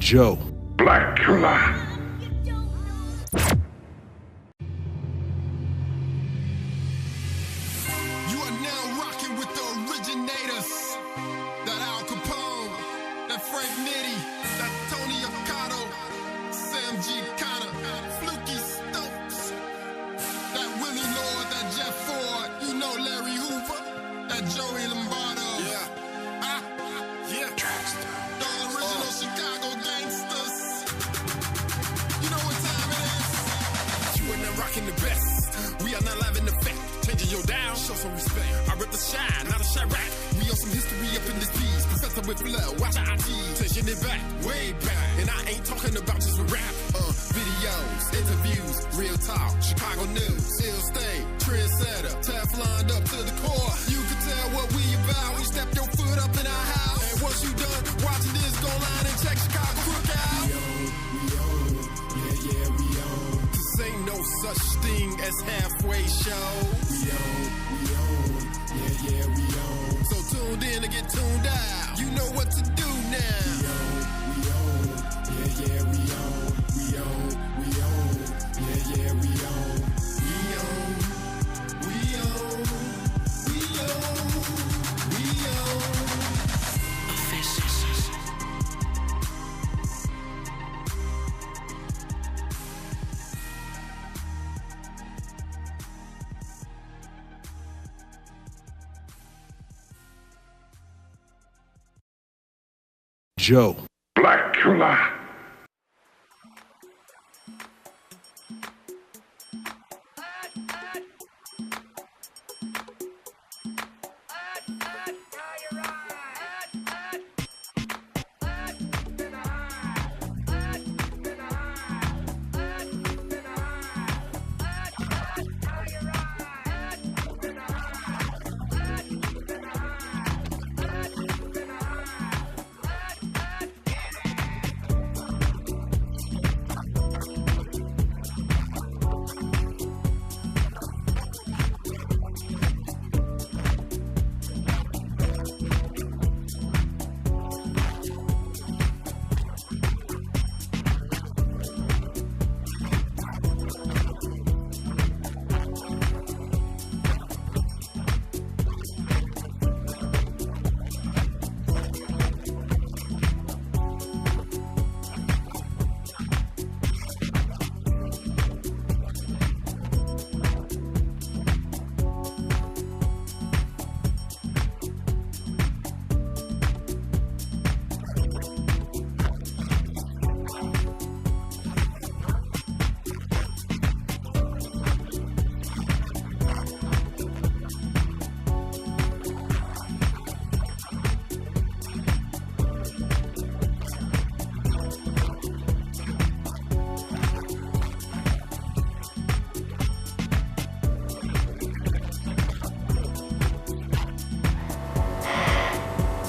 Joe. Black Killa. With blood, watch our IG, taking it back, way back. And I ain't talking about just rap, videos, interviews, real talk, Chicago news, ill state, trendsetter, Teflon up to the core. You can tell what we about, we step your foot up in our house. And once you done watching this, go line and check Chicago Crook out. We own, yeah, we own. This ain't no such thing as halfway shows. We own, yeah, we own. So tuned in to get tuned out. You know what to do now. We own, yeah, we own. We own, yeah, we own. We own, we own. Joe. Black Killa.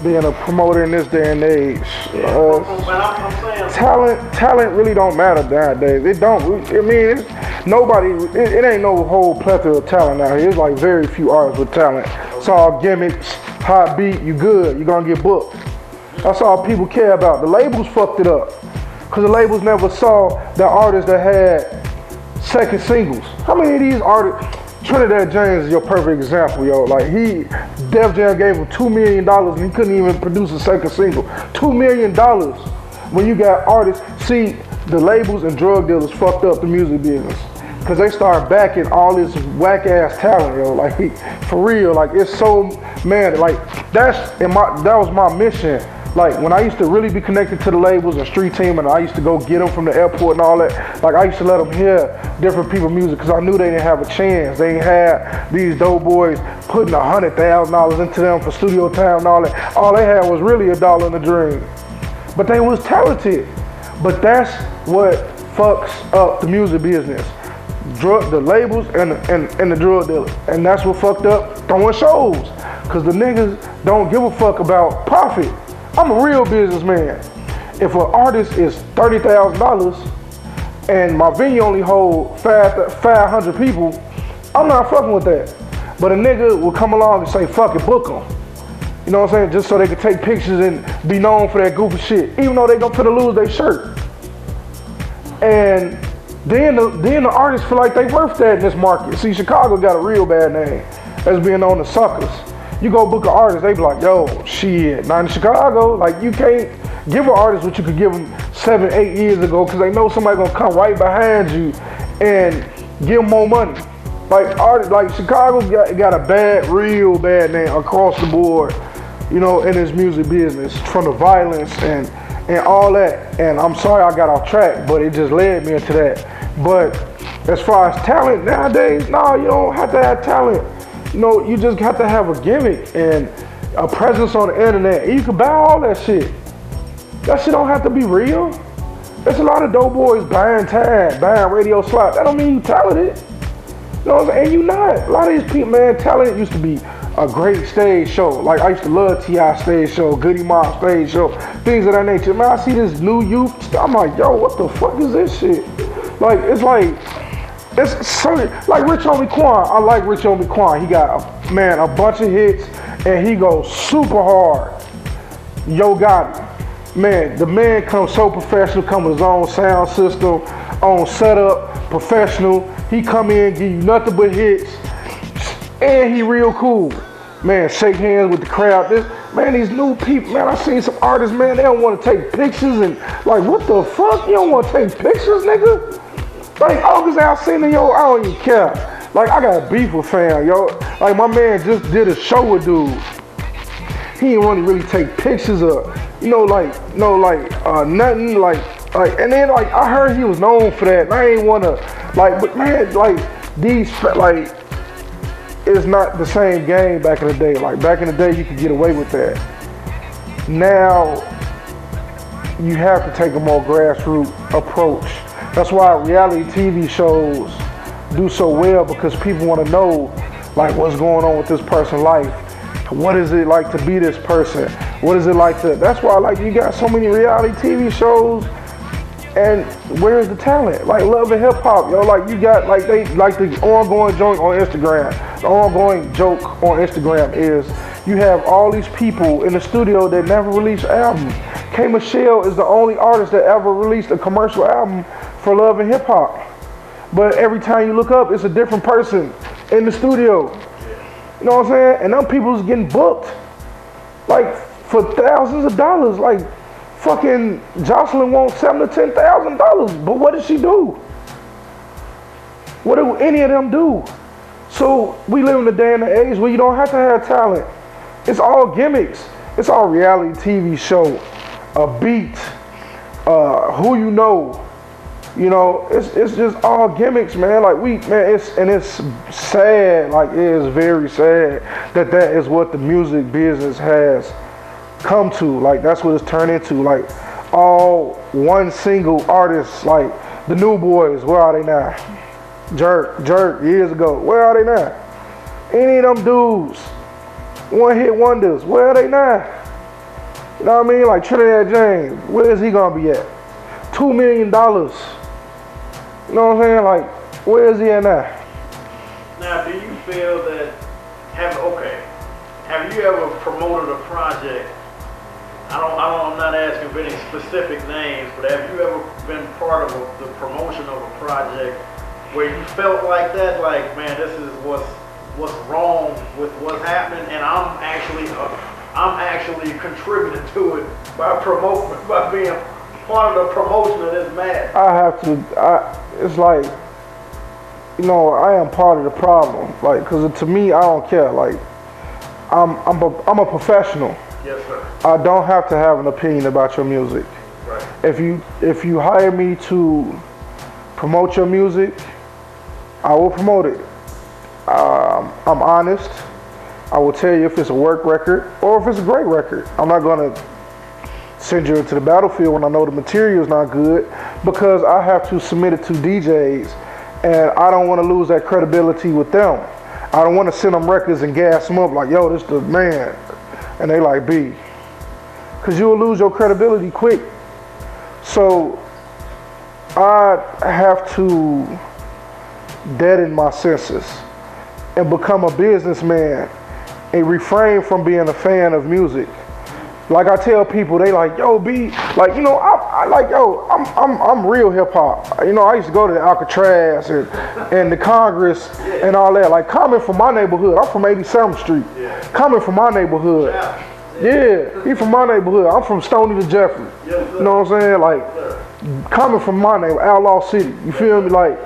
Being a promoter in this day and age, talent really don't matter nowadays. It don't. I mean, it ain't no whole plethora of talent out here. It's like very few artists with talent. It's all gimmicks, hot beat. You good? You gonna get booked. That's all people care about. The labels fucked it up because the labels never saw the artists that had second singles. How many of these artists? Trinidad James is your perfect example, yo. Like Def Jam gave him $2 million and he couldn't even produce a second single. $2 million when you got artists. See, the labels and drug dealers fucked up the music business because they start backing all this whack ass talent, yo. Like for real, like it's so, man, like that was my mission. Like when I used to really be connected to the labels and street team, and I used to go get them from the airport and all that. Like I used to let them hear different people's music because I knew they didn't have a chance. They had these dope boys putting $100,000 into them for studio time and all that. All they had was really $1 in the dream. But they was talented. But that's what fucks up the music business. The labels and the drug dealers. And that's what fucked up throwing shows. Because the niggas don't give a fuck about profit. I'm a real businessman. If an artist is $30,000 and my venue only hold 500 people, I'm not fucking with that. But a nigga will come along and say, fuck it, book them. You know what I'm saying? Just so they could take pictures and be known for that goofy shit, even though they gonna lose their shirt. And then the artists feel like they worth that in this market. See, Chicago got a real bad name as being on the suckers. You go book an artist, they be like, yo, shit. Now in Chicago, like you can't give an artist what you could give them 7, 8 years ago because they know somebody gonna come right behind you and give them more money. Like artists, like Chicago got a real bad name across the board, you know, in this music business, from the violence and all that. And I'm sorry I got off track, but it just led me into that. But as far as talent nowadays, no, you don't have to have talent. You know, you just have to have a gimmick and a presence on the internet. And you can buy all that shit. That shit don't have to be real. There's a lot of dope boys buying time, buying radio slots. That don't mean you talented. You know what I'm saying? And you not. A lot of these people, man, talent used to be a great stage show. Like I used to love T.I. stage show, Goody Mob stage show, things of that nature. Man, I see this new youth, I'm like, yo, what the fuck is this shit? Like, it's so, like Rich Homie Quan. I like Rich Homie Quan. He got, a bunch of hits, and he goes super hard. Yo Gotti. Man, the man comes so professional, come with his own sound system, own setup, professional. He come in, give you nothing but hits, and he real cool. Man, shake hands with the crowd. These new people, man, I seen some artists, man, they don't want to take pictures and like, what the fuck? You don't want to take pictures, nigga? Like, August Alsina, yo, I don't even care. Like, I got beef with fam, yo. Like, my man just did a show with dude. He didn't want to really take pictures of, nothing, and then, like, I heard he was known for that, and I ain't want to, like, but man, like, it's not the same game back in the day. Like, back in the day, you could get away with that. Now, you have to take a more grassroots approach. That's why reality TV shows do so well, because people want to know, like, what's going on with this person's life. What is it like to be this person? What is it like to, that's why, like, you got so many reality TV shows, and where's the talent? Like Love and Hip Hop, yo, like you got, like they, like the ongoing joke on Instagram. The ongoing joke on Instagram is you have all these people in the studio that never released an album. K. Michelle is the only artist that ever released a commercial album for Love and Hip Hop. But every time you look up, it's a different person in the studio. You know what I'm saying? And them people's getting booked, like, for thousands of dollars. Like, fucking Jocelyn wants $7,000 to $10,000, but what did she do? What do any of them do? So we live in a day and an age where you don't have to have talent. It's all gimmicks. It's all reality TV show, a beat, who you know. You know, it's just all gimmicks, man. Like it's sad. Like, it is very sad that is what the music business has come to. Like, that's what it's turned into. Like, all one single artist, like the New Boys, where are they now? Jerk years ago, where are they now? Any of them dudes, one hit wonders, where are they now? You know what I mean? Like Trinidad James, where is he gonna be at? $2 million. You know what I'm saying? Like, where is he at now? Now, do you feel that, have you ever promoted a project? I'm not asking for any specific names, but have you ever been part of the promotion of a project where you felt like that, like, man, this is what's wrong with what's happening, and I'm actually contributing to it by being part of the promotion of this match? It's like, you know, I am part of the problem. Like, cause to me, I don't care. Like, I'm a professional. Yes, sir. I don't have to have an opinion about your music. Right. If you hire me to promote your music, I will promote it. I'm honest. I will tell you if it's a work record or if it's a great record. I'm not gonna send you into the battlefield when I know the material is not good, because I have to submit it to DJs, and I don't want to lose that credibility with them. I don't want to send them records and gas them up like, yo, this the man, and they like, B, because you'll lose your credibility quick. So I have to deaden my senses and become a businessman refrain from being a fan of music. Like I tell people, they like, yo, B, like, you know, I'm real hip hop. You know, I used to go to the Alcatraz and the Congress and all that. Like coming from my neighborhood, I'm from 87th Street. Coming from my neighborhood. Yeah, he from my neighborhood. I'm from Stony to Jeffrey. You know what I'm saying? Like coming from my neighborhood, Outlaw City. You feel me? Like,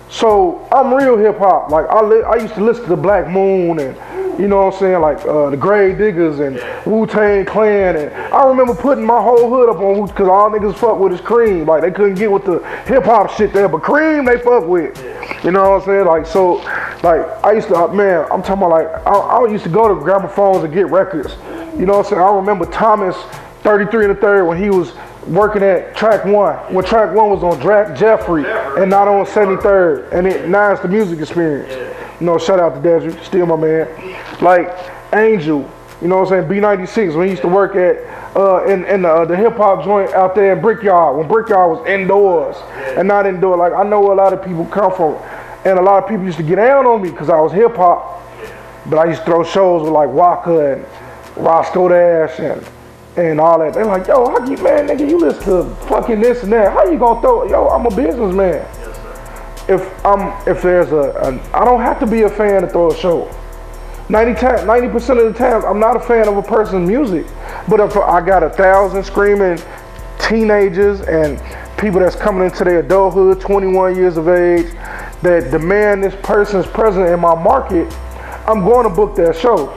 so I'm real hip hop. Like I used to listen to Black Moon and, you know what I'm saying, like the Grave Diggers and Wu-Tang Clan, and I remember putting my whole hood up on, because all niggas fuck with is Cream. Like they couldn't get with the hip hop shit there, but Cream they fuck with. You know what I'm saying? Like, so, like I used to, man, I'm talking about like I used to go to gramophones and get records. You know what I'm saying? I remember Thomas 33 and the Third when he was working at Track 1, when Track 1 was on Jeffrey and not on 73rd, and now it's the Music Experience. You know, shout out to Desert, still my man. Like Angel, you know what I'm saying, B96, when he used to work at in the hip hop joint out there in Brickyard, when Brickyard was indoors and not indoor. Like I know where a lot of people come from, and a lot of people used to get down on me because I was hip hop, but I used to throw shows with like Waka and Roscoe Dash and all that. They're like, yo, how you, man, nigga, you listen to fucking this and that. How you gonna throw, yo, I'm a businessman. If there's I don't have to be a fan to throw a show. 90% of the times, I'm not a fan of a person's music. But if I got 1,000 screaming teenagers and people that's coming into their adulthood, 21 years of age, that demand this person's presence in my market, I'm going to book that show.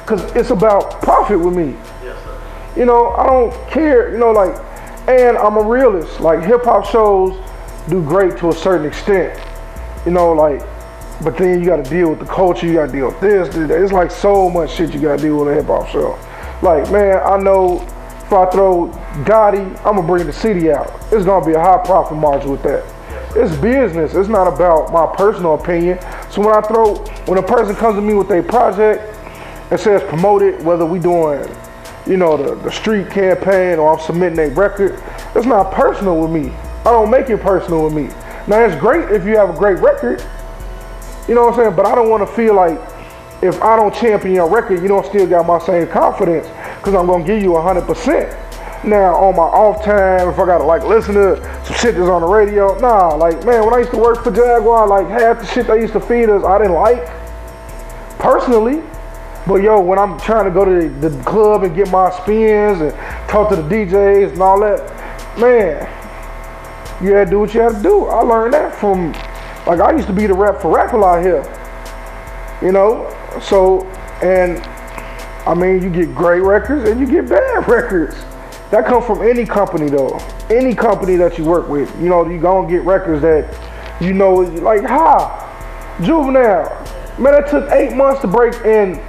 Because it's about profit with me. You know, I don't care, you know, like, and I'm a realist. Like hip hop shows do great to a certain extent, you know, like, but then you got to deal with the culture, you got to deal with this. It's like so much shit you got to deal with a hip hop show. Like, man, I know if I throw Gotti, I'm gonna bring the city out. It's gonna be a high profit margin with that. It's business. It's not about my personal opinion. So when a person comes to me with a project and says promote it, whether we doing, you know, the street campaign or I'm submitting a record, it's not personal with me. I don't make it personal with me. Now it's great if you have a great record, you know what I'm saying, but I don't want to feel like if I don't champion your record, you don't still got my same confidence, because I'm going to give you 100%. Now on my off time, if I got to like listen to some shit that's on the radio, nah, like man, when I used to work for Jaguar, like half the shit they used to feed us, I didn't like, personally. But yo, when I'm trying to go to the club and get my spins and talk to the DJs and all that, man, you had to do what you had to do. I learned that from, like I used to be the rep for Rapple out here, you know? So, and I mean, you get great records and you get bad records. That comes from any company though. Any company that you work with, you know, you gonna get records that, you know, like Juvenile. Man, that took 8 months to break in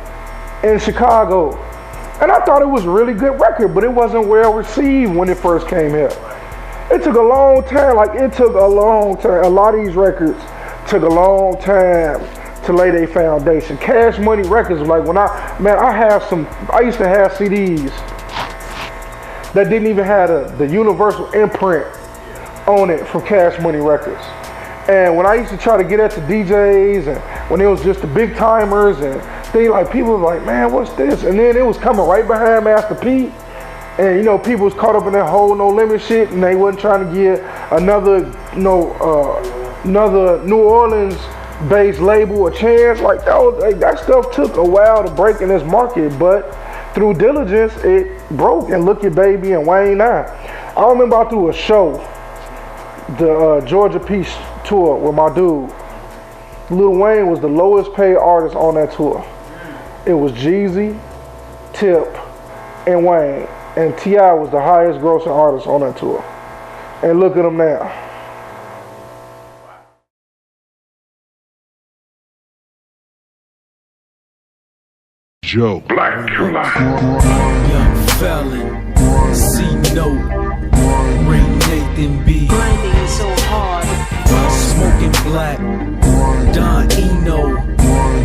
Chicago. And I thought it was a really good record, but it wasn't well received when it first came here. It took a long time, a lot of these records took a long time to lay their foundation. Cash Money Records, like when I used to have CDs that didn't even have the universal imprint on it from Cash Money Records. And when I used to try to get at the DJs and when it was just the big timers and things, like people were like, man, what's this? And then it was coming right behind Master P. And you know, people was caught up in that whole No Limit shit, and they wasn't trying to get another New Orleans based label a chance. Like that stuff took a while to break in this market, but through diligence it broke. And look at Baby and Wayne now. I remember I threw a show, the Georgia Peace tour with my dude. Lil Wayne was the lowest paid artist on that tour. It was Jeezy, Tip, and Wayne. And T.I. was the highest grossing artist on that tour. And look at him now. Joe. Black Killa. Young felon, C-Note, Ring Nathan B. Grinding so hard. Smoking black, Don Eno,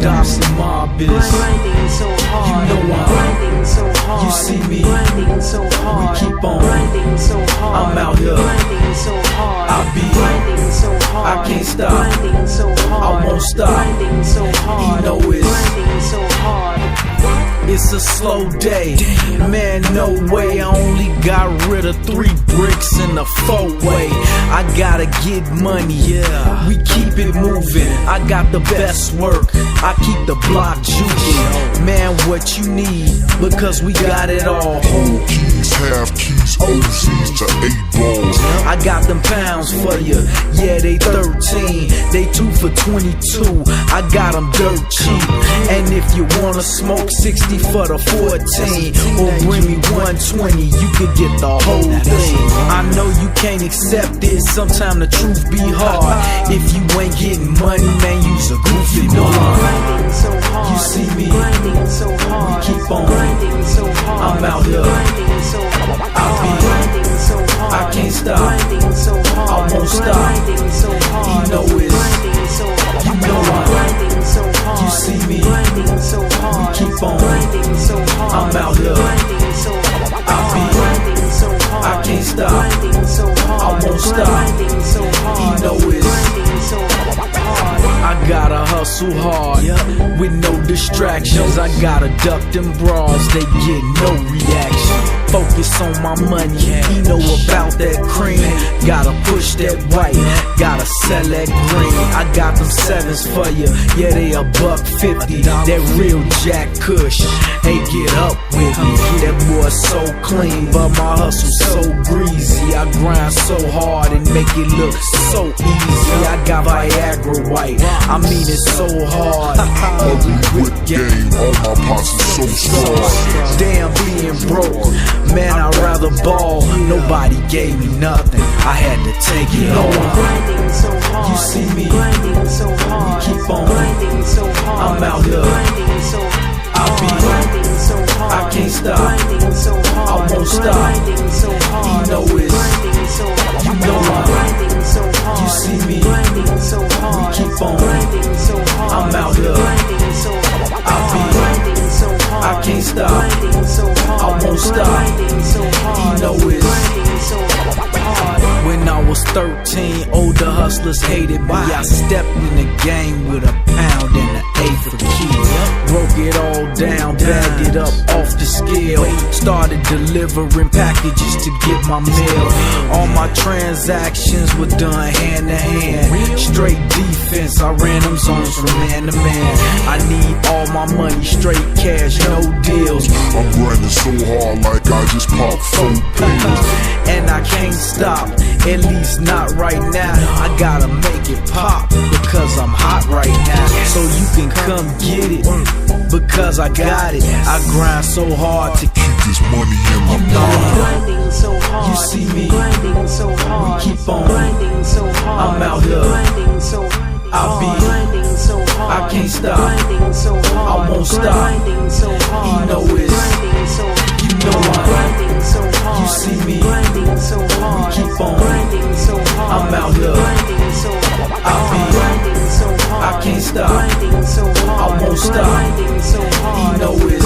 Dobson Mob is. Grinding so hard. You know I'm grinding so hard. You see me, grinding so hard. we keep on. Grinding so hard. I'm out here, grinding so hard. I be grinding so hard. I can't stop, grinding so hard. I won't stop. Grinding so hard. He know it's grinding so hard. it's a slow day. Man, no way, I only got rid of 3 bricks in a 4-way. I gotta get money, we keep it moving. I got the best work, I keep the block juking. Man, what you need, because we got it all. Whole keys, half keys, OZs to 8 balls. I got them pounds for you, yeah, they 13. They 2 for 22, I got them dirt cheap. And if you wanna smoke 60 for the 14, or bring me 120, you could get the whole thing. I know you can't accept it, sometimes the truth be hard. If you ain't getting money, man, you's a goofy dog. You see me, we keep on, I'm out here, I can't stop, I won't stop, he know it, you know you see me, we keep on, I'm out here, I can't stop, I won't stop, he know it. I gotta hustle hard, with no distractions. I gotta duck them bras, they get no reaction. Focus on my money, he know about that cream. Gotta push that white, gotta sell that green. I got them 7s for you, yeah, they $1.50. That real Jack Kush, hey, get up with me. That boy so clean, but my hustle so greasy. I grind so hard and make it look so easy. I got Viagra white, I mean it so hard. Ugly whip game, all my pots is so strong. Damn, being broke, man, I'd rather ball. Nobody gave me nothing, I had to take it on. You see me, we keep on, I'm out here, I can't stop, I won't stop, he know it, you know you see me, we keep on, I'm out here, I can't stop, I won't stop, he know it. When I was 13, older hustlers hated me. I stepped in the game with a pound and an 8 for keys. Broke it all down, bagged it up off the scale. Started delivering packages to get my mail. All my transactions were done hand to hand. Straight defense, I ran them zones from man to man. I need all my money, straight cash, no deals. I'm grinding so hard like I just popped 4 pills. And I can't stop, at least not right now. I gotta make it pop, because I'm hot right now. So you can come get it, because I got it. I grind so hard to keep this money in my mind. You see me, we keep on, I'm out here, I can't stop, I won't stop, he know it, you know you see me, we keep on, I'm out here, I can't stop, I won't stop, he know it.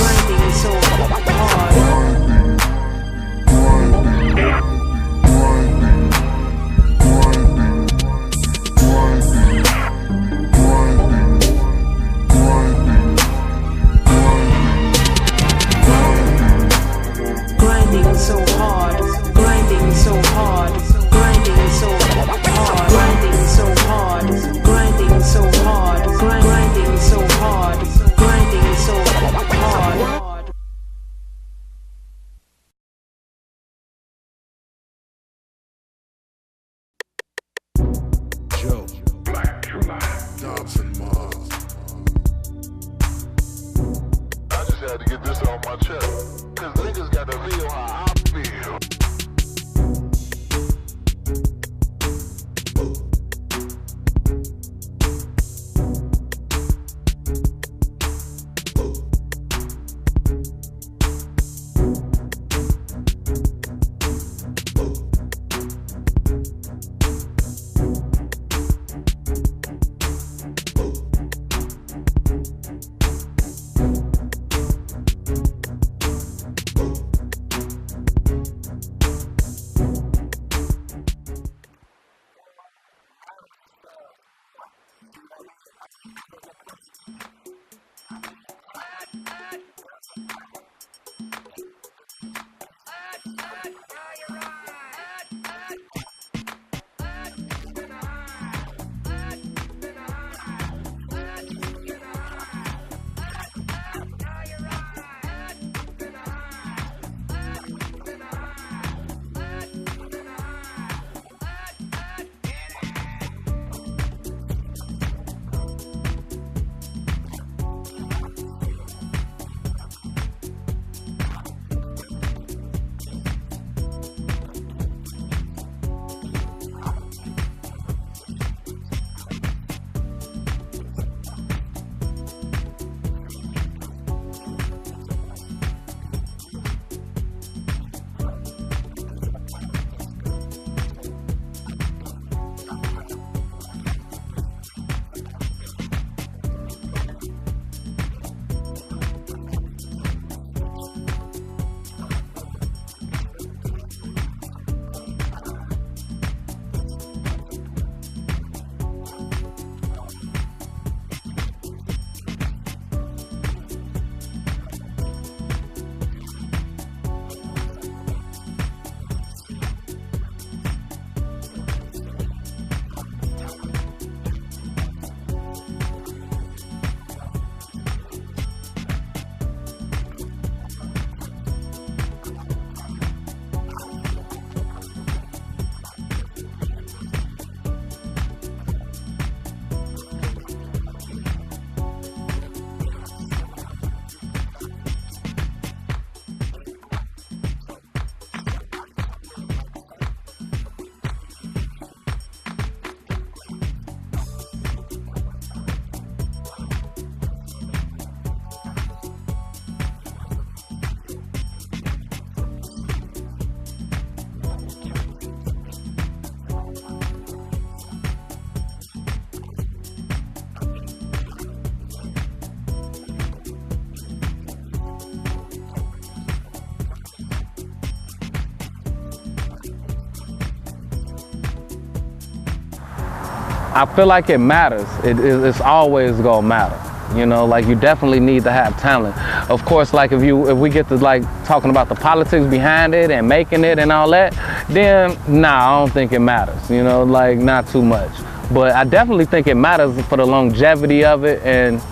I feel like it matters. It's always gonna matter. You know, like you definitely need to have talent. Of course, like if we get to like talking about the politics behind it and making it and all that, then nah, I don't think it matters. You know, like not too much. But I definitely think it matters for the longevity of it and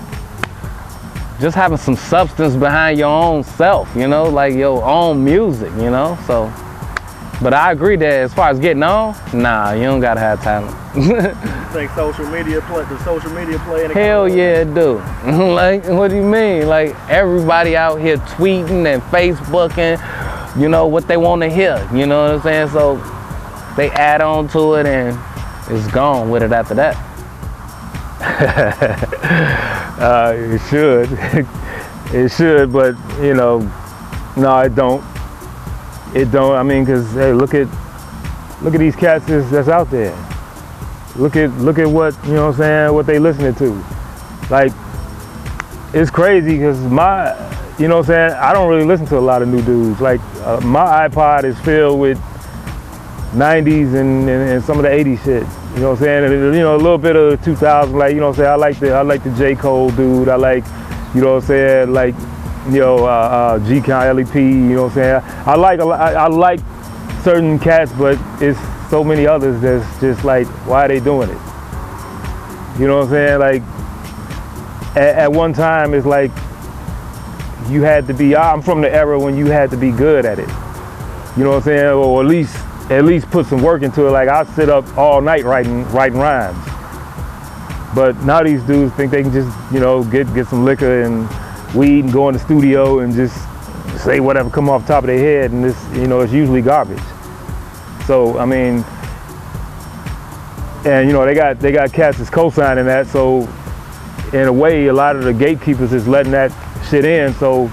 just having some substance behind your own self, you know, like your own music, you know, so. But I agree that as far as getting on, nah, you don't gotta have talent. You think social media play? Does social media play in? Hell yeah, it do. Like, what do you mean? Like everybody out here tweeting and Facebooking, you know what they want to hear. You know what I'm saying? So they add on to it and it's gone with it after that. It should. It should, but you know, no, it don't. It don't. I mean, cause hey, look at these cats that's out there. Look at what, you know what I'm saying, what they listening to. Like, it's crazy because you know what I'm saying, I don't really listen to a lot of new dudes. Like, my iPod is filled with 90s and some of the 80s shit. You know what I'm saying? And, you know, a little bit of 2000, like, you know what I'm saying, I like the J. Cole dude. I like, you know what I'm saying, like, you know, G-Con, LEP, you know what I'm saying? I like certain cats, but it's so many others that's just like, why are they doing it? You know what I'm saying? Like, at one time, it's like, you had to be, I'm from the era when you had to be good at it. You know what I'm saying? Or at least put some work into it. Like, I sit up all night writing rhymes. But now these dudes think they can just, you know, get some liquor and weed and go in the studio and just say whatever come off the top of their head, and this, you know, it's usually garbage. So I mean, and you know, they got cats that's co-signing that, so in a way a lot of the gatekeepers is letting that shit in. So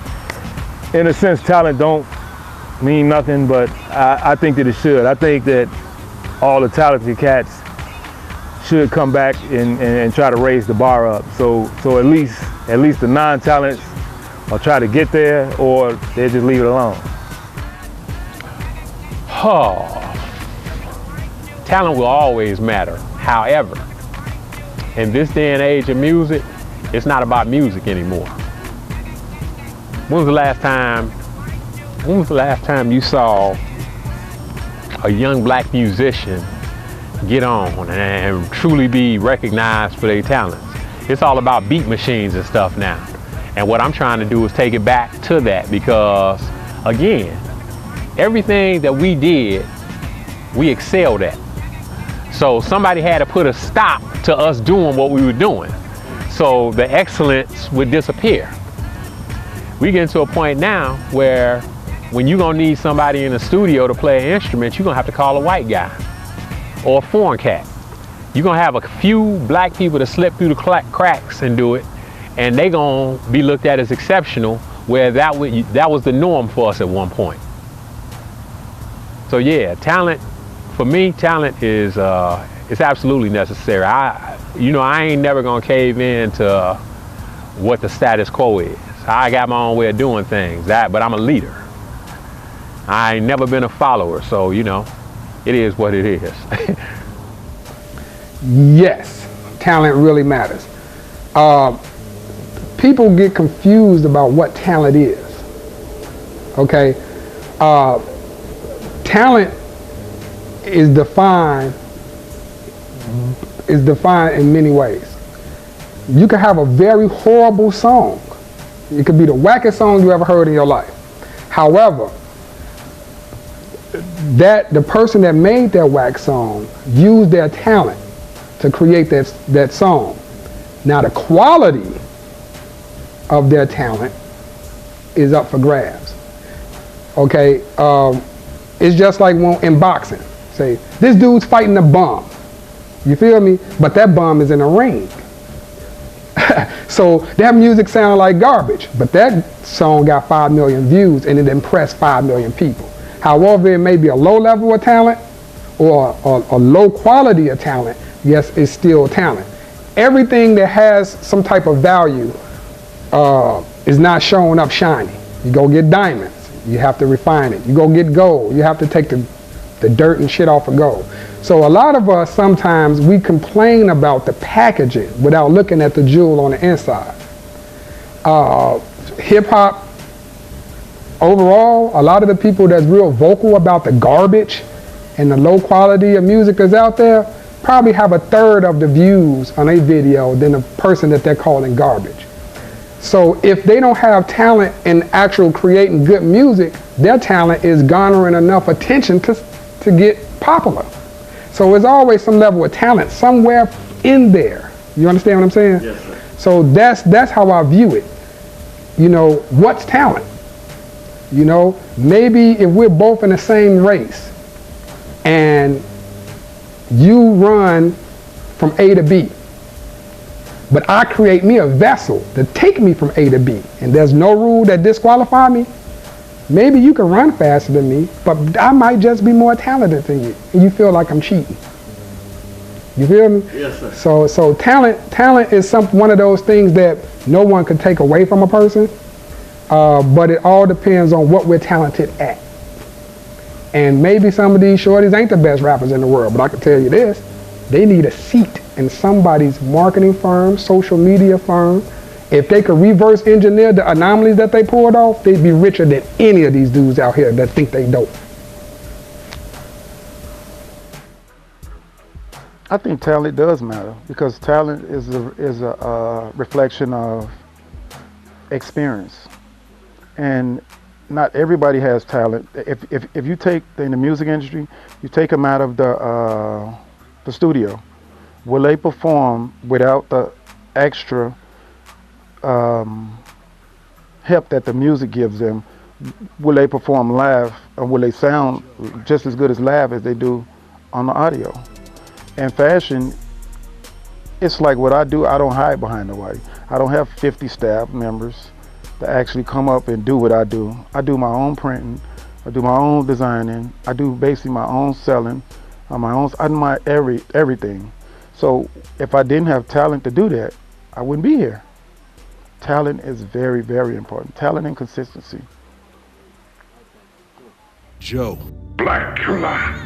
in a sense, talent don't mean nothing, but I think that it should. I think that all the talented cats should come back and try to raise the bar up. So at least the non-talents will try to get there, or they just leave it alone. Oh, talent will always matter. However, in this day and age of music, it's not about music anymore. When was the last time you saw a young black musician get on and truly be recognized for their talents? It's all about beat machines and stuff now. And what I'm trying to do is take it back to that, because again, everything that we did, we excelled at. So somebody had to put a stop to us doing what we were doing, so the excellence would disappear. We get to a point now where when you're gonna need somebody in the studio to play an instrument, you're gonna have to call a white guy or a foreign cat. You're gonna have a few black people to slip through the cracks and do it, and they gonna be looked at as exceptional, where that was the norm for us at one point. So yeah, talent, for me, talent is it's absolutely necessary. I ain't never gonna cave in to what the status quo is. I got my own way of doing things, but I'm a leader. I ain't never been a follower, so you know, it is what it is. Yes, talent really matters. People get confused about what talent is. Okay, talent is defined in many ways. You can have a very horrible song. It could be the wackest song you ever heard in your life. However, the person that made that whack song used their talent to create that song. Now the quality of their talent is up for grabs. Okay, it's just like in boxing. Say, this dude's fighting a bum. You feel me? But that bum is in a ring. So that music sounded like garbage, but that song got 5 million views and it impressed 5 million people. However, it may be a low level of talent or a low quality of talent, yes, it's still talent. Everything that has some type of value is not showing up shiny. You go get diamonds, you have to refine it. You go get gold, you have to take the the dirt and shit off of gold. So a lot of us sometimes we complain about the packaging without looking at the jewel on the inside. Hip hop, overall, a lot of the people that's real vocal about the garbage and the low quality of music that's out there probably have a third of the views on a video than the person that they're calling garbage. So if they don't have talent in actual creating good music, their talent is garnering enough attention to get popular. So there's always some level of talent somewhere in there. You understand what I'm saying? Yes, sir. So that's how I view it. You know, what's talent? You know, maybe if we're both in the same race and you run from A to B, but I create me a vessel to take me from A to B, and there's no rule that disqualify me, maybe you can run faster than me, but I might just be more talented than you, and you feel like I'm cheating. You feel me? Yes, sir. So talent is one of those things that no one can take away from a person, but it all depends on what we're talented at. And maybe some of these shorties ain't the best rappers in the world, but I can tell you this, they need a seat in somebody's marketing firm, social media firm. If they could reverse engineer the anomalies that they pulled off, they'd be richer than any of these dudes out here that think they dope. I think talent does matter because talent is a reflection of experience, and not everybody has talent. If you take in the music industry, you take them out of the studio, will they perform without the extra help that the music gives them? Will they perform live, or will they sound just as good as live as they do on the audio? And fashion, it's like what I do, I don't hide behind nobody. I don't have 50 staff members that actually come up and do what I do. I do my own printing, I do my own designing, I do basically my own selling, my own, I do my everything. So if I didn't have talent to do that, I wouldn't be here. Talent is very, very important. Talent and consistency. Joe. Black Killa.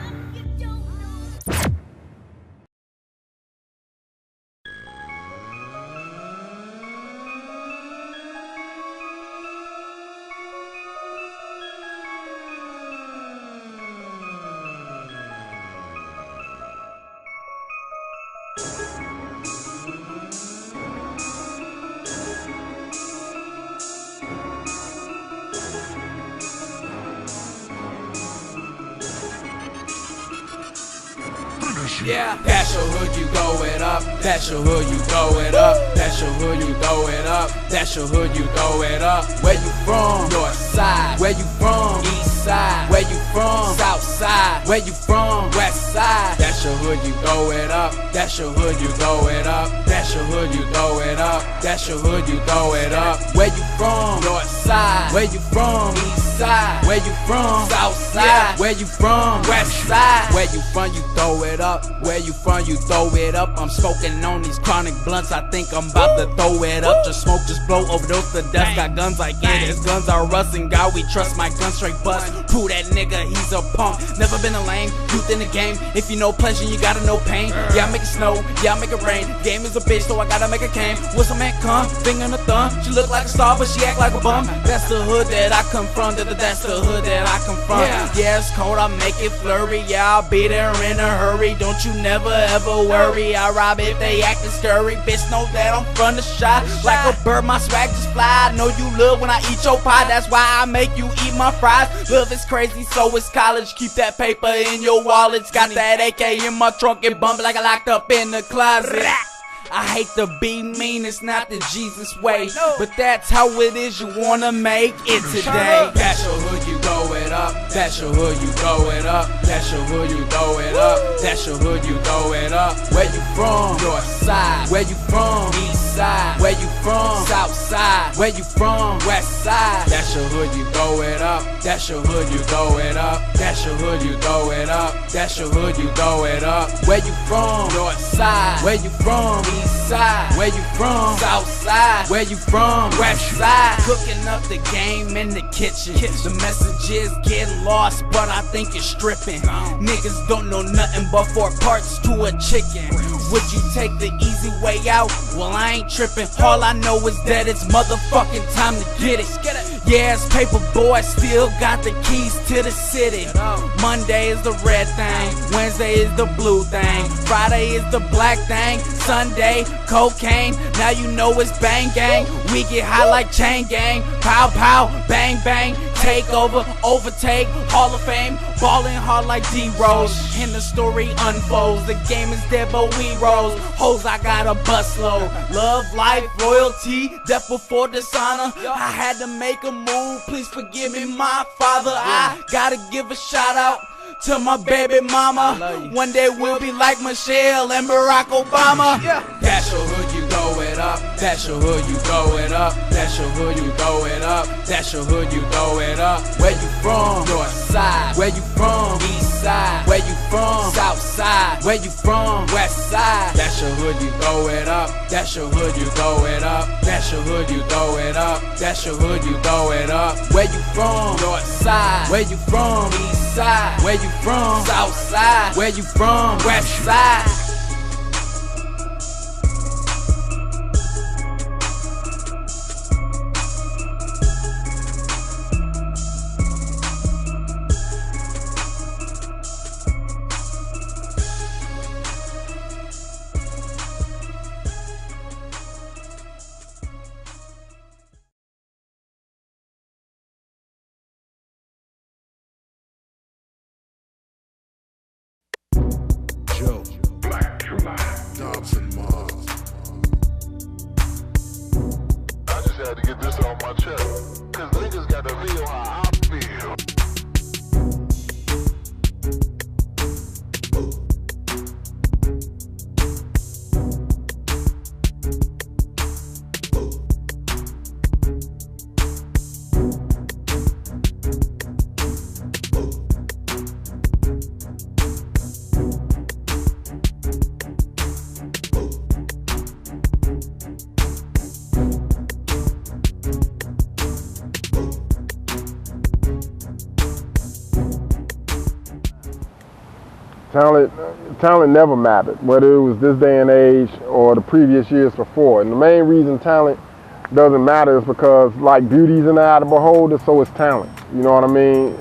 Yeah, that's your hood, you throw it up. That's your hood, you throw it up. That's your hood, you throw it up. That's your hood, you throw it up. Where you from? North side. Where you from? East side. Where you from? South side. Where you from? West side. That's your hood, you throw it up. That's your hood, you throw it up. That's your hood, you throw it up. That's your hood, you throw it up. Where you from? North side. Where you from? East side. Where you from? South side. Where you from? West side. Where you from? You throw it up. Where you from? You throw it up. I'm smoking on these chronic blunts. I think I'm about to throw it up. Just smoke, just blow, overdose the dust. Got guns like it is. Guns are rusting. God, we trust my gun straight bust. Prove that nigga, he's a punk. Never been a lame youth in the game. If you know pleasure, you gotta know pain. Yeah, I make it snow. Yeah, I make it rain. Game is a bitch, so I gotta make it came. Whistle man come, finger in the thumb. She look like a star, but she act like a bum. That's the hood that I come from. That's the hood that I come from. Yeah, it's cold, I make it flurry. Yeah, I'll be there in a hurry. Don't you never ever worry. I rob if they actin' scurry. Bitch know that I'm from the shot. Like a bird, my swag just fly. I know you love when I eat your pie. That's why I make you eat my fries. Love is crazy, so it's college. Keep that paper in your wallets. Got that AK in my trunk and bump like I locked up in the closet. I hate to be mean, it's not the Jesus way, but that's how it is, you wanna make it today. That's your hood, you throw it up. That's your hood, you throw it up. That's your hood, you throw it up. That's your hood, you throw it up. Where you from? North side. Where you from? East side. Where you from? South side. Where you from? West side. That's your hood, you throw it up. That's your hood, you throw it up. That's your hood, you throw it up. That's your hood, you throw it up. Where you from? North side. Where you from? East side. Where you from? South side. Where you from? West side. Cooking up the game in the kitchen. The message messages get lost, but I think it's stripping. Niggas don't know nothing but 4 parts to a chicken. Would you take the easy way out? Well, I ain't tripping. All I know is that it's motherfucking time to get it. Yeah, it's paper boy, still got the keys to the city. Monday is the red thing, Wednesday is the blue thing, Friday is the black thing, Sunday, cocaine. Now you know it's bang gang. We get high like chain gang. Pow pow, bang bang. Take over, overtake, Hall of Fame. Ballin' hard like D-Rose. And the story unfolds. The game is dead but we rose. Hoes, I got a busload. Love, life, royalty, death before dishonor. I had to make a move, please forgive me my father. I gotta give a shout out to my baby mama. One day we'll be like Michelle and Barack Obama. That's your hood, you go it up. That's your hood, you go it up. That's your hood, you go it up. That's your hood, you go it up. Where you from? North side. Where you from? East side. Where you from? South side. Where you from? West side. That's your hood, you go it up. That's your hood, you go it up. That's your hood, you go it up. That's your hood, you go it up. Where you from? North side. Where you from? East side. Where you from? South side. Where you from? West side. Talent never mattered, whether it was this day and age or the previous years before. And the main reason talent doesn't matter is because, like beauty's in the eye of the beholder, so is talent. You know what I mean?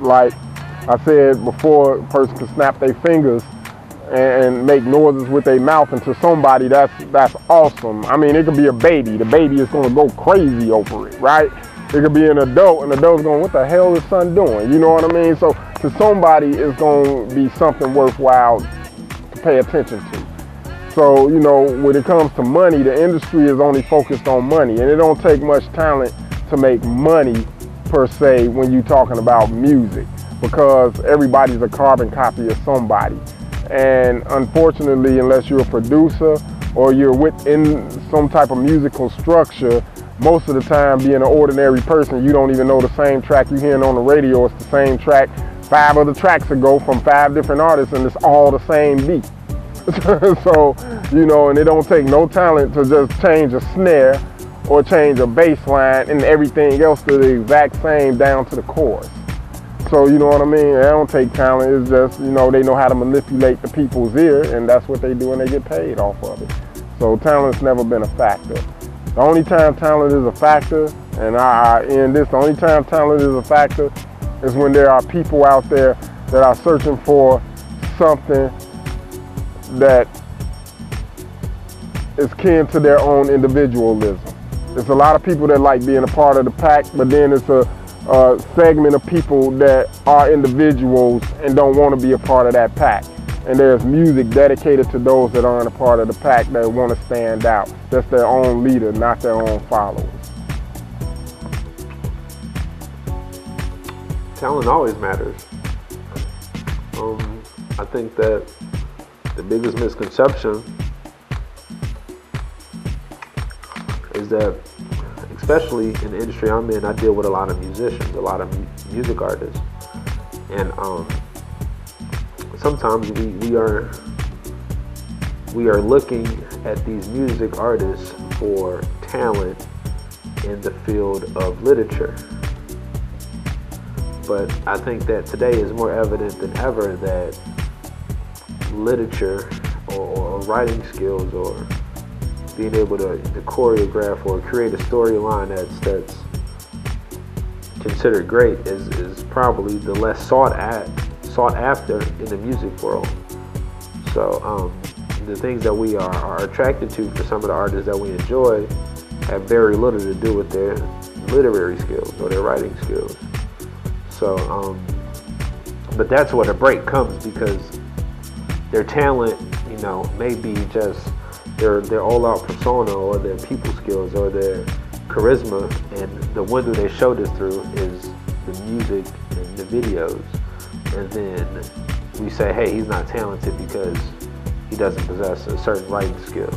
Like I said before, a person can snap their fingers and make noises with their mouth, and to somebody that's awesome. I mean, it could be a baby. The baby is going to go crazy over it, right? It could be an adult, and the adult's going, what the hell is son doing? You know what I mean? So to somebody, it's going to be something worthwhile to pay attention to. So, you know, when it comes to money, the industry is only focused on money, and it don't take much talent to make money per se when you're talking about music, because everybody's a carbon copy of somebody. And unfortunately, unless you're a producer or you're within some type of musical structure, most of the time, being an ordinary person, you don't even know the same track you're hearing on the radio. It's the same track 5 other tracks ago from 5 different artists, and it's all the same beat. So, you know, and it don't take no talent to just change a snare or change a bass line, and everything else to the exact same down to the chorus. So, you know what I mean? It don't take talent. It's just, you know, they know how to manipulate the people's ear, and that's what they do, and they get paid off of it. So talent's never been a factor. The only time talent is a factor, and I end this, the only time talent is a factor is when there are people out there that are searching for something that is kin to their own individualism. There's a lot of people that like being a part of the pack, but then it's a segment of people that are individuals and don't want to be a part of that pack. And there's music dedicated to those that aren't a part of the pack that want to stand out. That's their own leader, not their own followers. Talent always matters. I think that the biggest misconception is that, especially in the industry I'm in, I deal with a lot of musicians, a lot of music artists, and sometimes we are looking at these music artists for talent in the field of literature. But I think that today is more evident than ever that literature or writing skills or being able to choreograph or create a storyline that's considered great is probably the less sought after in the music world. So the things that we are attracted to for some of the artists that we enjoy have very little to do with their literary skills or their writing skills. So, but that's where the break comes, because their talent, you know, may be just their all-out persona or their people skills or their charisma, and the window they showed us through is the music and the videos. And then we say, hey, he's not talented because he doesn't possess a certain writing skill.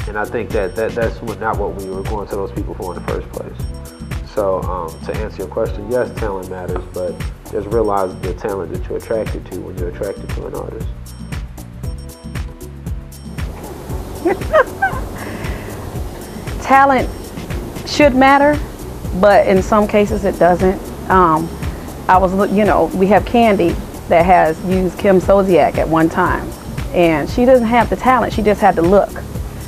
And I think that's not what we were going to those people for in the first place. So to answer your question, yes, talent matters, but just realize the talent that you're attracted to when you're attracted to an artist. Talent should matter, but in some cases it doesn't. We have Candy that has used Kim Zolciak at one time, and she doesn't have the talent, she just had the look.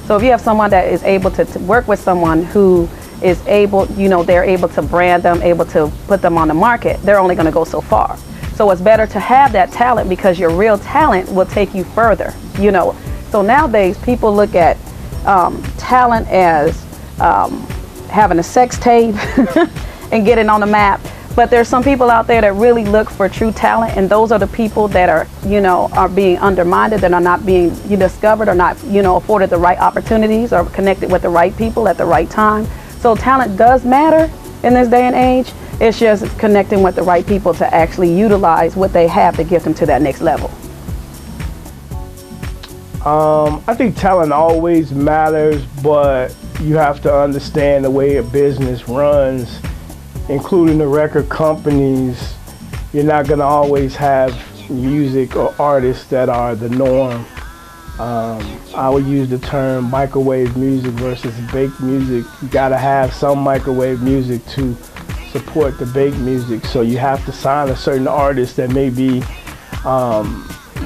So if you have someone that is able to work with someone who is able, they're able to brand them, able to put them on the market, they're only going to go so far. So it's better to have that talent, because your real talent will take you further, So nowadays people look at talent as having a sex tape and getting on the map. But there's some people out there that really look for true talent, and those are the people that are being undermined, that are not being discovered, or not afforded the right opportunities, or connected with the right people at the right time. So talent does matter in this day and age. It's just connecting with the right people to actually utilize what they have to get them to that next level. I think talent always matters, but you have to understand the way a business runs, including the record companies. You're not going to always have music or artists that are the norm. I would use the term microwave music versus baked music. You got to have some microwave music to support the baked music. So you have to sign a certain artist that may be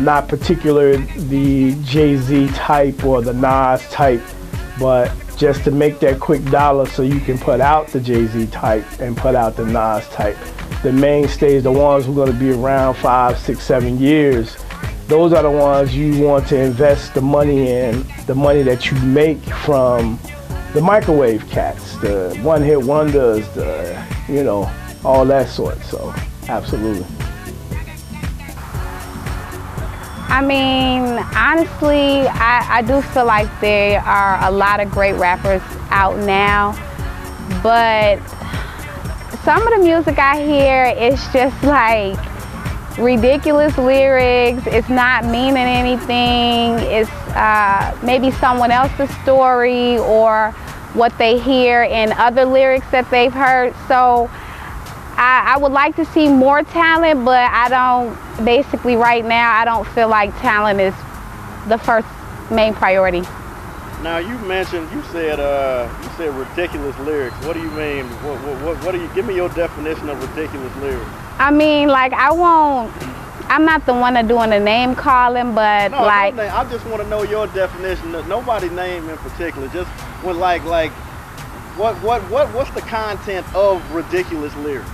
not particular the Jay-Z type or the Nas type, but just to make that quick dollar so you can put out the Jay-Z type and put out the Nas type. The mainstays, the ones who are going to be around 5, 6, 7 years, those are the ones you want to invest the money in, the money that you make from the microwave cats, the one-hit wonders, all that sort. So, absolutely. I mean, honestly, I do feel like there are a lot of great rappers out now, but some of the music I hear is just like ridiculous lyrics. It's not meaning anything. It's maybe someone else's story or what they hear in other lyrics that they've heard. So I would like to see more talent, but basically right now, I don't feel like talent is the first main priority. Now you said ridiculous lyrics. What do you mean? What do you, give me your definition of ridiculous lyrics. I mean, like, I'm not the one doing the name calling, but no, like. No, I just want to know your definition. Nobody name in particular. Just when what's the content of ridiculous lyrics?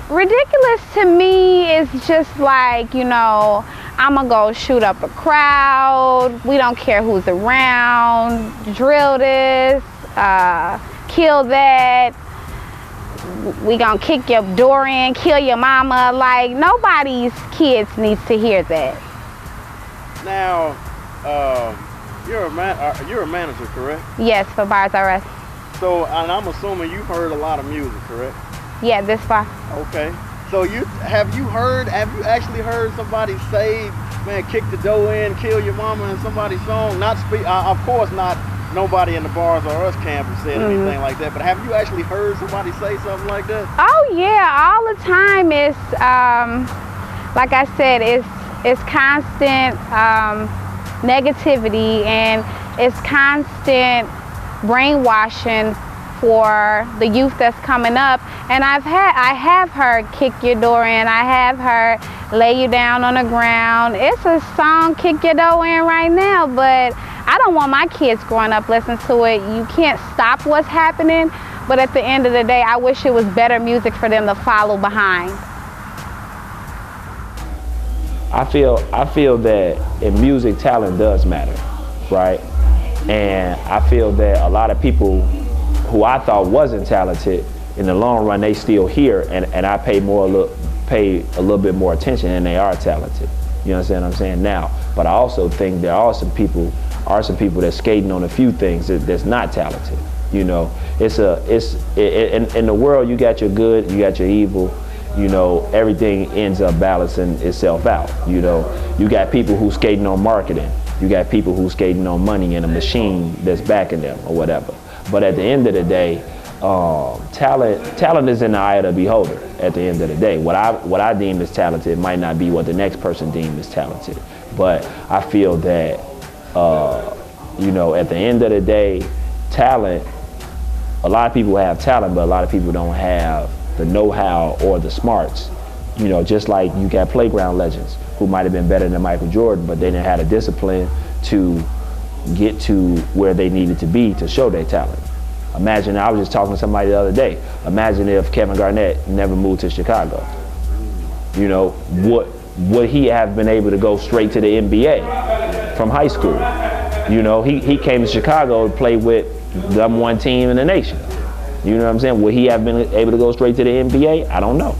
Ridiculous to me is just like, I'm gonna go shoot up a crowd. We don't care who's around. Drill this, kill that. We gonna kick your door in, kill your mama. Like, nobody's kids needs to hear that. Now, you're a manager, correct? Yes, for Bars R Us. So, and I'm assuming you've heard a lot of music, correct? Yeah, this far. Okay. So have you actually heard somebody say, man, kick the door in, kill your mama in somebody's song? Of course not nobody in the Bars R Us campus said anything like that, but have you actually heard somebody say something like that? Oh yeah, all the time. It's like I said, it's constant negativity, and it's constant brainwashing for the youth that's coming up. And I have heard Kick Your Door In, I have heard Lay You Down on the Ground. It's a song, Kick Your Door In, right now, but I don't want my kids growing up listening to it. You can't stop what's happening, but at the end of the day, I wish it was better music for them to follow behind. I feel that in music, talent does matter, right? And I feel that a lot of people who I thought wasn't talented, in the long run, they still here, and I pay a little bit more attention, and they are talented. You understand what I'm saying? Now, but I also think there are some people that's skating on a few things that's not talented. You know, in the world, you got your good, you got your evil. You know, everything ends up balancing itself out. You know, you got people who skating on marketing. You got people who skating on money and a machine that's backing them or whatever. But at the end of the day, talent is in the eye of the beholder. At the end of the day, what I deem as talented might not be what the next person deems as talented. But I feel that you know, at the end of the day, talent. A lot of people have talent, but a lot of people don't have the know-how or the smarts. You know, just like you got playground legends who might have been better than Michael Jordan, but they didn't have the discipline to get to where they needed to be to show their talent. Imagine, I was just talking to somebody the other day, imagine if Kevin Garnett never moved to Chicago. You know, would he have been able to go straight to the NBA from high school? You know, he came to Chicago to play with the #1 team in the nation. You know what I'm saying? Would he have been able to go straight to the NBA? I don't know.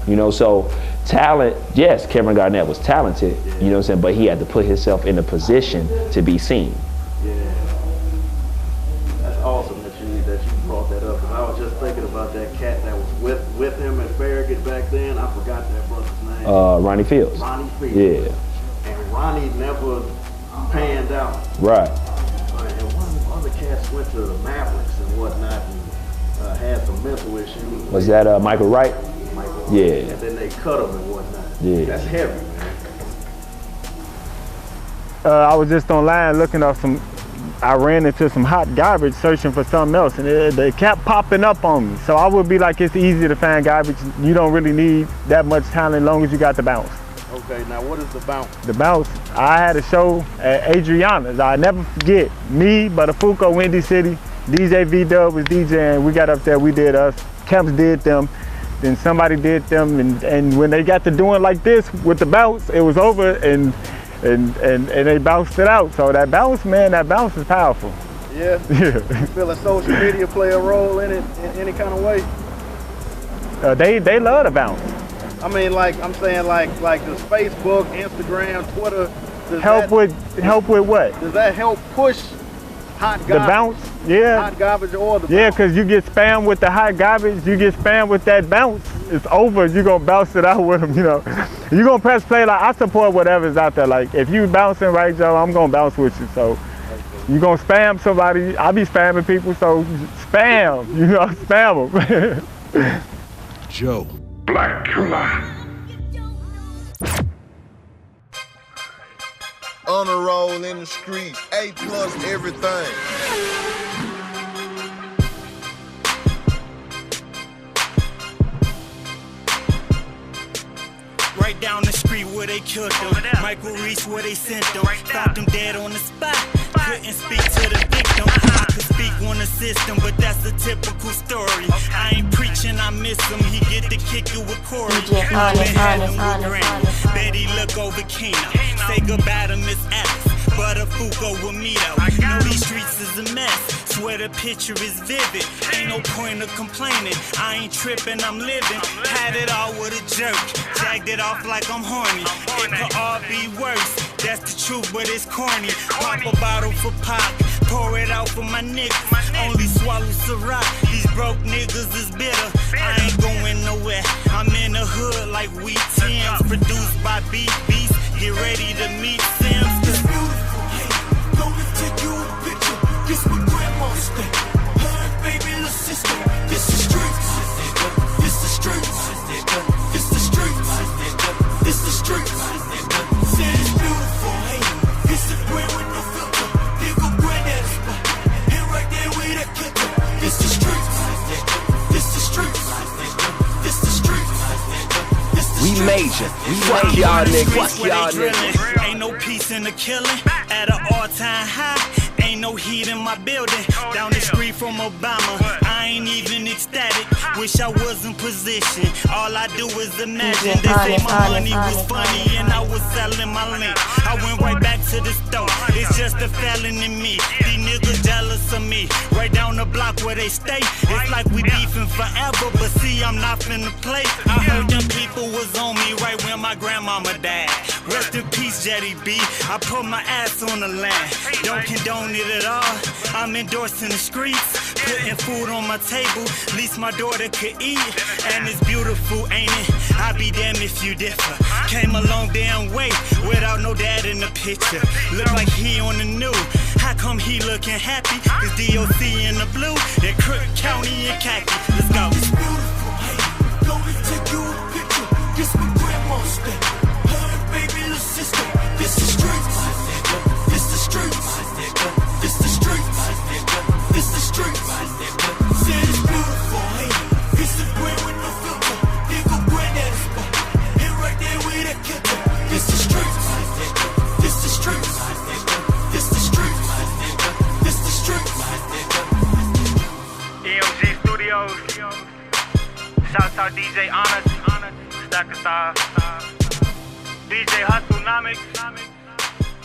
You know, so talent, yes, Kevin Garnett was talented, you know what I'm saying, but he had to put himself in a position to be seen. Yeah. That's awesome that you brought that up. I was just thinking about that cat that was with him at Farragut back then. I forgot that brother's name. Ronnie Fields. Ronnie Fields. Yeah. And Ronnie never panned out. Right. And one of the other cats went to the Mavericks and whatnot and had some mental issues. Was that Michael Wright? Michael. Yeah. And then they cut him and whatnot. Yeah. That's heavy, man. I was just online looking up I ran into some hot garbage searching for something else, and they kept popping up on me. So I would be like, it's easy to find garbage. You don't really need that much talent as long as you got the bounce. Okay, now what is the bounce? The bounce, I had a show at Adriana's. I never forget. Me, Butterfuko, Windy City, DJ V-Dub was DJing. We got up there, we did us. Kemps did them. Then somebody did them, and when they got to doing like this with the bounce, it was over, and they bounced it out. So that bounce, man, that bounce is powerful. Yeah? Yeah. You feel like social media play a role in it in any kind of way? They love the bounce. I mean, like, I'm saying, like does Facebook, Instagram, Twitter, help with what? Does that help push hot garbage? The bounce, yeah. Hot garbage or the bounce? Yeah, because you get spammed with the hot garbage, you get spammed with that bounce. It's over, you're going to bounce it out with them, you know. You're going to press play, like, I support whatever's out there. Like, if you bouncing right, Joe, I'm going to bounce with you. So, you're going to spam somebody. I be spamming people, so spam, you know, spam them. Joe. Black Killa. On a roll in the street, A+ everything. Right down the street where they killed them. Maurice where they sent them. Found them dead on the spot. Couldn't speak to the victim. I could speak on the system, but that's a typical story. I ain't preaching, I miss him. He get the kick you with Corey. I've been having with Granny. Betty look over Kina. Say goodbye to Miss Alice. Butterfuko with me though. Know these streets is a mess. Swear the picture is vivid. Ain't no point of complaining. I ain't tripping, I'm living. Had it all with a jerk. Jagged it off like I'm horny. It could all be worse. That's the truth, but it's corny. Pop a bottle for Pac. Pour it out for my niggas. Only swallow Ciroc. These broke niggas is bitter. I ain't going nowhere. I'm in the hood like we Tim's. Produced by Beat Beast. Get ready to meet Sims. It's beautiful. Hey, gonna take you a picture. This my grandma's thing. Her baby little sister. This the streets. This the streets. This the streets. This the streets. Say it's beautiful. Hey, it's the grand with no filter. Nigga granddaddy spot. And right there with that kicker. We major. Fuck y'all niggas. Fuck y'all niggas. Ain't no peace in the killing. At an all-time high. Ain't no heat in my building. Down the street from Obama. I ain't even ecstatic. Wish I was in position. All I do is imagine. They say my money was funny and I was selling my link. I went right back to the store. It's just a felon in me. These niggas jealous of me. Right down the block where they stay. It's like we beefing forever, but see, I'm not finna play. I heard them people was on me right when my grandmama died. Rest in peace, Jetty B. I put my ass on the land. Don't condone it at all. I'm endorsing the streets, putting food on my table. Least my daughter could eat, and it's beautiful, ain't it? I be damned if you differ. Came a long damn way without no dad in the picture. Look like he on the news. How come he looking happy? Cause DOC in the blue, and Crook County in khaki. Let's go. It's beautiful, hey. Go and take you a picture. This my grandma's step. Her baby little sister. This is streets. This the streets. This the streets. This the streets. Said it's beautiful, hey. It's the brand with no filter. Nigga granddaddy's spot. And right there with that killer. This the streets. This the streets. This the streets. This the streets. EMG Studios. Shout out DJ Honest. Stack of stars. DJ Hustlenomics.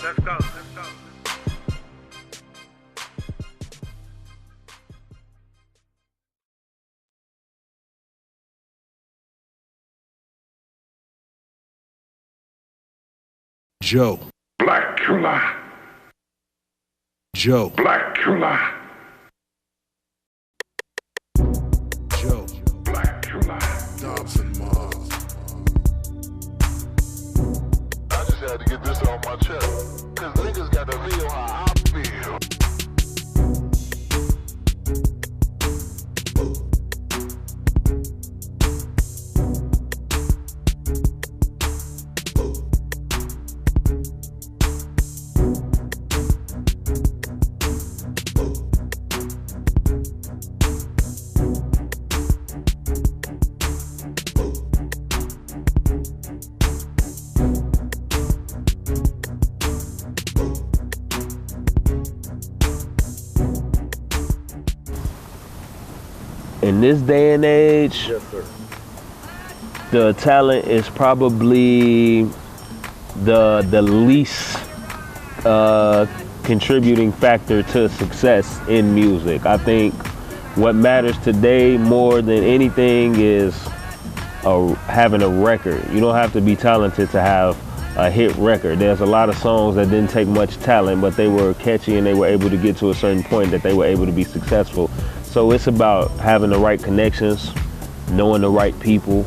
Let's go. Let's go. Joe. Black Killa. Joe. Black Killa. Joe. Black Killa. Dobson Mars. I just had to get this off my chest. Cause niggas got to feel how I feel. In this day and age, Yes, sir. the talent is probably the least contributing factor to success in music. I think what matters today more than anything is having a record. You don't have to be talented to have a hit record. There's a lot of songs that didn't take much talent, but they were catchy and they were able to get to a certain point that they were able to be successful. So it's about having the right connections, knowing the right people,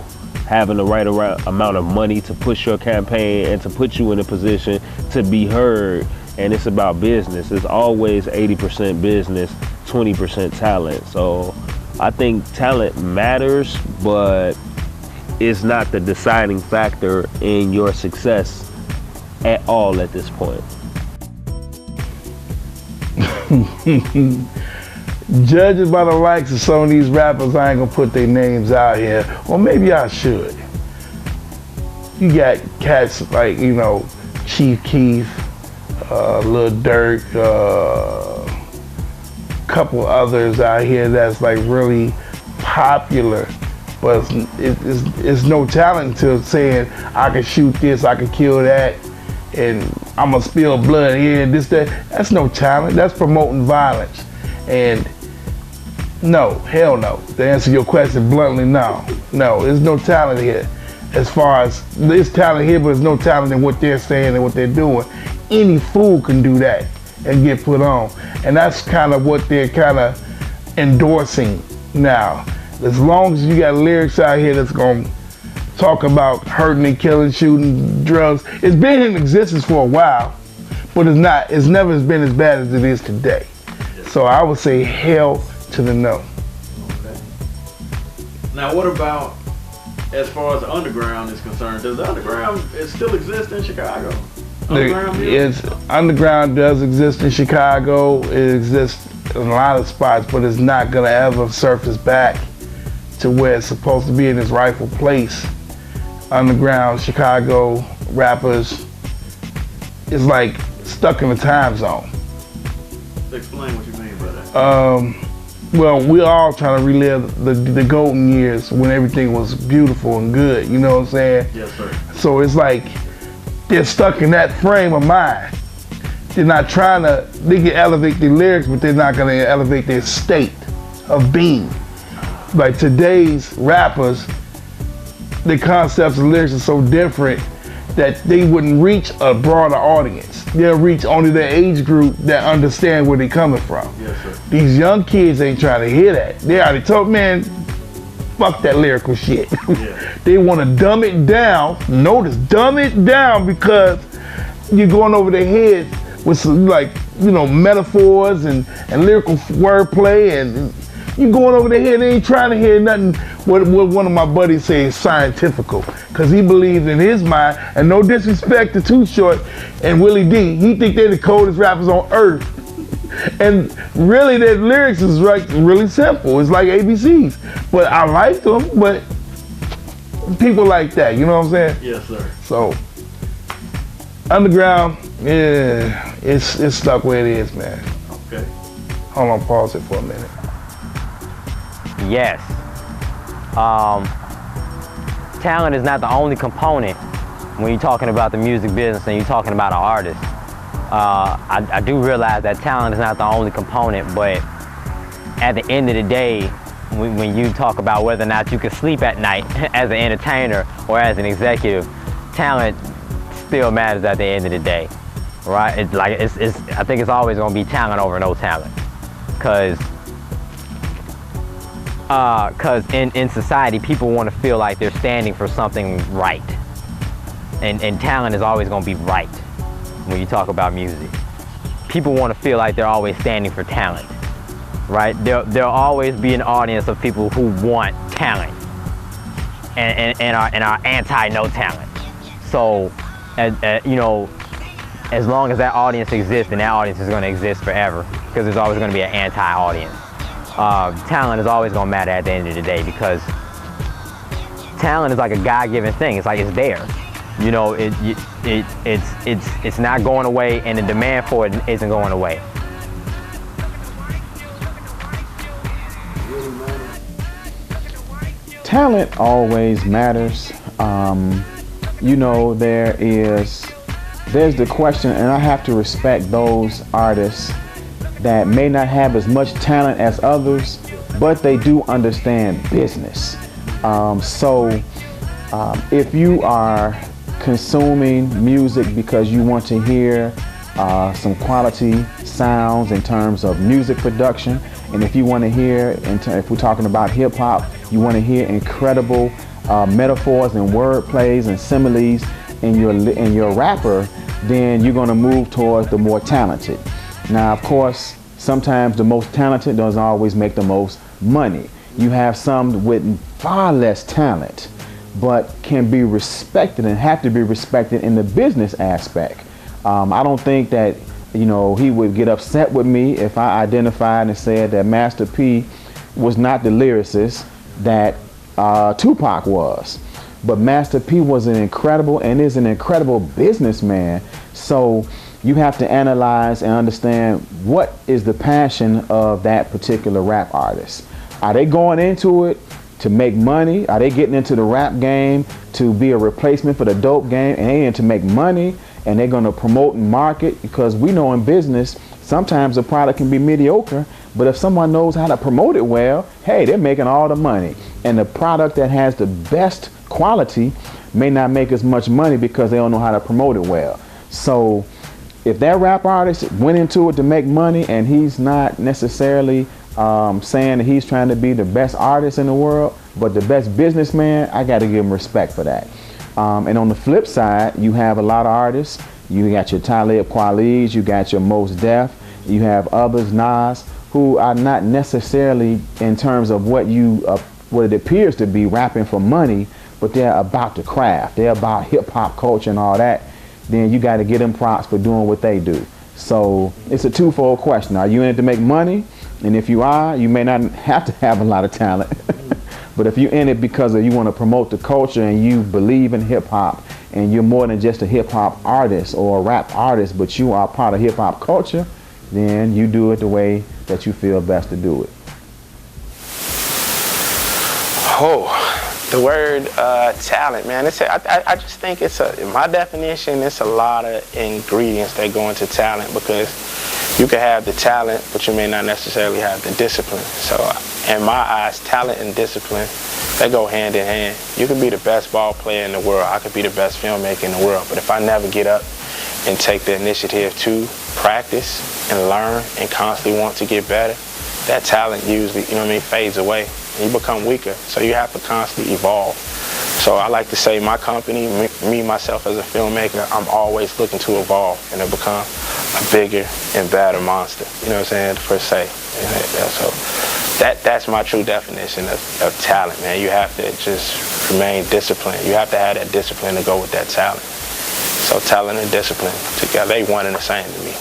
having the right amount of money to push your campaign and to put you in a position to be heard. And it's about business. It's always 80% business, 20% talent. So I think talent matters, but it's not the deciding factor in your success at all at this point. Judging by the likes of some of these rappers, I ain't gonna put their names out here, or maybe I should. You got cats like, you know, Chief Keef, Lil Durk, couple others out here that's like really popular, but it's no talent to saying I can shoot this, I can kill that, and I'm gonna spill blood here and this, that. That's no talent. That's promoting violence. And no, hell no. To answer your question bluntly, no. No, there's no talent here. As far as, there's talent here, but there's no talent in what they're saying and what they're doing. Any fool can do that and get put on. And that's kind of what they're kind of endorsing now. As long as you got lyrics out here that's gonna talk about hurting and killing, shooting, drugs. It's been in existence for a while, but it's never been as bad as it is today. So I would say hell to the no. Okay. Now what about as far as the underground is concerned? Does the underground still exist in Chicago? Underground does exist in Chicago. It exists in a lot of spots, but it's not gonna ever surface back to where it's supposed to be in its rightful place. underground Chicago rappers is like stuck in a time zone. Explain what you mean by that. Well, we're all trying to relive the golden years when everything was beautiful and good, you know what I'm saying? Yes, sir. So it's like they're stuck in that frame of mind. They're not trying to, they can elevate their lyrics, but they're not gonna elevate their state of being. Like today's rappers, the concepts and lyrics are so different that they wouldn't reach a broader audience. They'll reach only the age group that understand where they're coming from. Yes, sir. These young kids ain't trying to hear that. They already told, man, fuck that lyrical shit. Yeah. They want to dumb it down. Notice, dumb it down, because you're going over their heads with some, like, you know, metaphors and lyrical wordplay, and you going over their head. They ain't trying to hear nothing what one of my buddies says scientifical, because he believes in his mind, and no disrespect to Too Short and Willie D, he think they're the coldest rappers on earth. And really their lyrics is like really simple. It's like ABCs. But I like them, but people like that, you know what I'm saying? Yes, sir. So underground, yeah, it's stuck where it is, man. Okay. Hold on, pause it for a minute. Yes. Talent is not the only component when you're talking about the music business and you're talking about an artist. I do realize that talent is not the only component, but at the end of the day, when you talk about whether or not you can sleep at night as an entertainer or as an executive, talent still matters at the end of the day, right? It's like I think it's always going to be talent over no talent, because in society, people want to feel like they're standing for something right, and talent is always going to be right. When you talk about music, people want to feel like they're always standing for talent, right? There'll always be an audience of people who want talent and are anti no talent. So, you know, as long as that audience exists, then that audience is going to exist forever, because there's always going to be an anti-audience. Talent is always going to matter at the end of the day, because talent is like a God-given thing. It's like it's there. You know, it's not going away, and the demand for it isn't going away. Talent always matters. You know, there's the question, and I have to respect those artists that may not have as much talent as others, but they do understand business. If you are consuming music because you want to hear some quality sounds in terms of music production, and if you want to hear, if we're talking about hip hop, you want to hear incredible metaphors and word plays and similes in your rapper, then you're going to move towards the more talented. Now, of course, sometimes the most talented doesn't always make the most money. You have some with far less talent, but can be respected and have to be respected in the business aspect. I don't think that, you know, he would get upset with me if I identified and said that Master P was not the lyricist that Tupac was. But Master P was an incredible and is an incredible businessman. So you have to analyze and understand what is the passion of that particular rap artist. Are they going into it to make money? Are they getting into the rap game to be a replacement for the dope game, and they in to make money, and they're going to promote and market? Because we know in business, sometimes a product can be mediocre, but if someone knows how to promote it well, hey, they're making all the money. And the product that has the best quality may not make as much money because they don't know how to promote it well. So if that rap artist went into it to make money, and he's not necessarily saying that he's trying to be the best artist in the world, but the best businessman, I got to give him respect for that. And on the flip side, you have a lot of artists. You got your Talib Kweli's, you got your Mos Def, you have others, Nas, who are not necessarily in terms of what it appears to be rapping for money, but they're about the craft. They're about hip hop culture and all that. Then you got to give them props for doing what they do. So it's a twofold question. Are you in it to make money? And if you are, you may not have to have a lot of talent. But if you're in it because you want to promote the culture and you believe in hip hop and you're more than just a hip hop artist or a rap artist, but you are part of hip hop culture, then you do it the way that you feel best to do it. Oh, the word talent, man. I just think in my definition, it's a lot of ingredients that go into talent, because you can have the talent, but you may not necessarily have the discipline. So in my eyes, talent and discipline, they go hand in hand. You can be the best ball player in the world. I could be the best filmmaker in the world. But if I never get up and take the initiative to practice and learn and constantly want to get better, that talent usually, fades away. And you become weaker. So you have to constantly evolve. So I like to say my company, me myself as a filmmaker, I'm always looking to evolve and to become a bigger and better monster. You know what I'm saying? Per se. So that's my true definition of talent, man. You have to just remain disciplined. You have to have that discipline to go with that talent. So talent and discipline together, they one and the same to me.